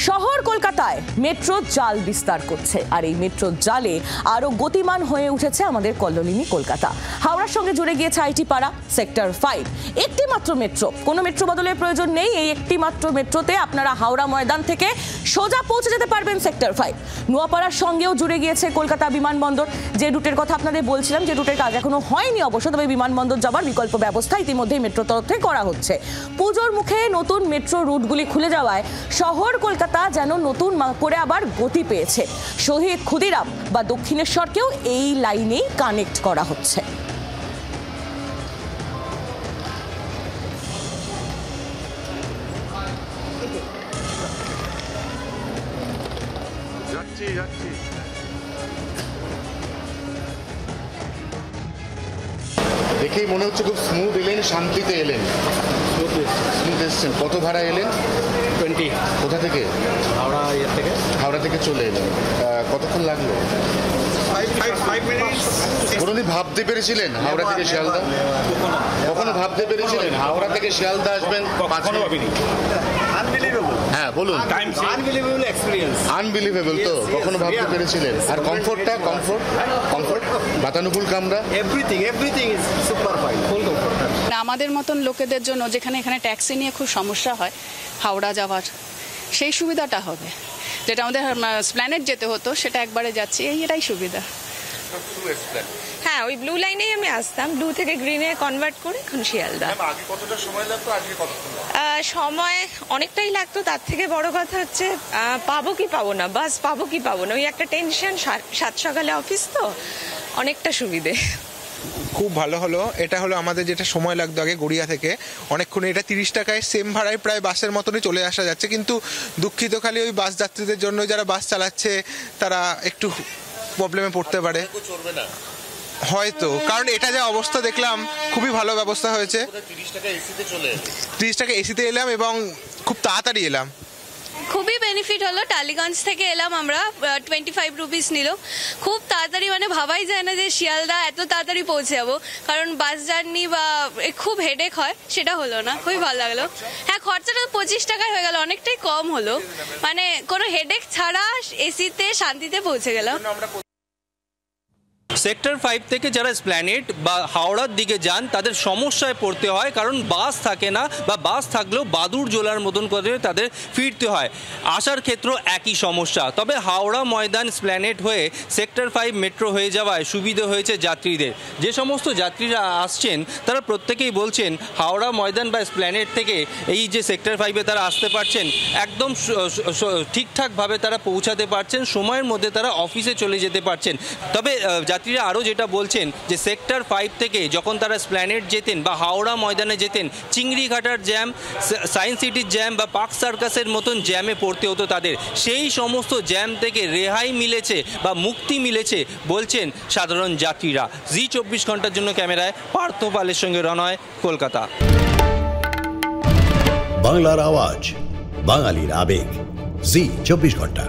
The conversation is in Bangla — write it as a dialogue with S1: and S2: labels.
S1: শহর কলকাতায় মেট্রো জাল বিস্তার করছে, আর এই মেট্রো জালে আরো গতিমান হয়ে উঠেছে আমাদের কল্লোলিনী কলকাতা। হাওড়ার সঙ্গে জুড়ে গিয়েছে আইটি পাড়া, সেক্টর 5। একটি মাত্র মেট্রো, কোনো মেট্রো বদলের প্রয়োজন নেই। এই একটি মাত্র মেট্রোতে আপনারা হাওড়া ময়দান থেকে সোজা পৌঁছে যেতে পারবেন সেক্টর 5। নোয়াপাড়ার সঙ্গেও জুড়ে গিয়েছে কলকাতা বিমানবন্দর, যে রুটের কথা আপনাদের বলছিলাম, যে রুটের কাজ এখনো হয়নি অবশ্য, তবে বিমানবন্দর যাবার বিকল্প ব্যবস্থা ইতিমধ্যেই মেট্রো তরফ থেকে করা হচ্ছে। পুজোর মুখে নতুন মেট্রো রুটগুলি খুলে যাওয়ায় শহর কলকাতা যেন নতুন করে আবার গতি পেয়েছে। শহীদ ক্ষুদিরাম বা দক্ষিণেশ্বরকেও এই লাইনেই কানেক্ট করা হচ্ছে।
S2: দেখেই মনে হচ্ছে খুব স্মুথ এলেন, শান্তিতে এলেন। স্মুথ এসছেন। কত ভাড়া এলেন?
S3: 20।
S2: কোথা থেকে? হাওড়া থেকে চলে এলেন। কতক্ষণ লাগলো?
S3: 5 minutes।
S2: কোনোদিন ভাবতে পেরেছিলেন হাওড়া থেকে শিয়ালদা? কখনো ভাবতে পেরেছিলেন হাওড়া থেকে শিয়ালদা আসবেন? হ্যাঁ বলুন। আনবিলিভেবল তো, কখনো ভাবতে পেরেছিলেন? আর কমফোর্টটা, কমফোর্ট বাতানুকূল কামরা,
S3: everything is super fine, full comfort.
S4: আমাদের মতন লোকেদের জন্য যেখানে এখানে ট্যাক্সি নিয়ে খুব সমস্যা হয় হাওড়া যাওয়ার, সেই সুবিধাটা হবে। যেটা আমাদের স্প্ল্যানেড যেতে হতো সেটা একবারে যাচ্ছি, এটাই সুবিধা।
S5: হ্যাঁ, ওই ব্লু লাইনেই আমি আসতাম, ব্লু থেকে গ্রিনে কনভার্ট করে এখন শিয়ালদা।
S2: আগে কতটা সময় লাগতো, আজকে কতক্ষণ?
S5: সময় অনেকটাই লাগতো। তার থেকে বড় কথা হচ্ছে পাবো কি পাবো না, বাস পাবো কি পাবো না, ওই একটা টেনশন। 7 সকালে অফিস, তো অনেকটা সুবিধে।
S6: খুব ভালো হলো। এটা হলো আমাদের যেটা সময় লাগতো আগে গড়িয়া থেকে অনেকক্ষণ, এটা 30 টাকায় সেম ভাড়ায় প্রায় বাসের মতনই চলে আসা যাচ্ছে। কিন্তু দুঃখিত খালি ওই বাস যাত্রীদের জন্য, যারা বাস চালাচ্ছে তারা একটু প্রবলেমে পড়তে পারে হয়তো, কারণ এটা যা অবস্থা দেখলাম খুবই ভালো ব্যবস্থা হয়েছে। 30 টাকা এসিতে এলাম এবং খুব তাড়াতাড়ি এলাম।
S7: খুবই বেনিফিট হলো। টালিগঞ্জ থেকে এলাম আমরা, 25 রুপিস নিল। খুব তাড়াতাড়ি, মানে ভাবাই যায় না যে শিয়ালদা এত তাড়াতাড়ি পৌঁছে যাবো, কারণ বাস জার্নি বা খুব হেডেক হয়, সেটা হলো না। খুবই ভালো লাগলো। হ্যাঁ, খরচাটা 25 টাকায় হয়ে গেল, অনেকটাই কম হলো। মানে কোনো হেডেক ছাড়া এসিতে শান্তিতে পৌঁছে গেলাম।
S8: সেক্টর 5 থেকে যারা স্প্ল্যানেড বা হাওড়ার দিকে যান তাদের সমস্যায় পড়তে হয়, কারণ বাস থাকে না, বা বাস থাকলেও বাদুড় জোলার মতন করে তাদের ফিরতে হয়। আসার ক্ষেত্রেও একই সমস্যা। তবে হাওড়া ময়দান স্প্ল্যানেড হয়ে সেক্টর 5 মেট্রো হয়ে যাওয়ায় সুবিধে হয়েছে যাত্রীদের। যে সমস্ত যাত্রীরা আসছেন তারা প্রত্যেকেই বলছেন হাওড়া ময়দান বা স্প্ল্যানেড থেকে এই যে সেক্টর 5-এ তারা আসতে পারছেন, একদম ঠিকঠাকভাবে তারা পৌঁছাতে পারছেন, সময়ের মধ্যে তারা অফিসে চলে যেতে পারছেন। তবে যাত্রীরা আরও যেটা বলছেন যে সেক্টর 5 থেকে যখন তারা স্প্ল্যানেড যেতেন বা হাওড়া ময়দানে যেতেন, চিংড়িঘাটার জ্যাম, সায়েন্স সিটির জ্যাম বা পার্ক সার্কাসের মতন জ্যামে পড়তে হতো তাদের। সেই সমস্ত জ্যাম থেকে রেহাই মিলেছে বা মুক্তি মিলেছে বলছেন সাধারণ যাত্রীরা। জি 24 ঘন্টার জন্য ক্যামেরায় পার্থ পালের সঙ্গে রনয়, কলকাতা।
S9: বাংলার আওয়াজ, বাঙালির আবেগ, জি 24 ঘন্টা।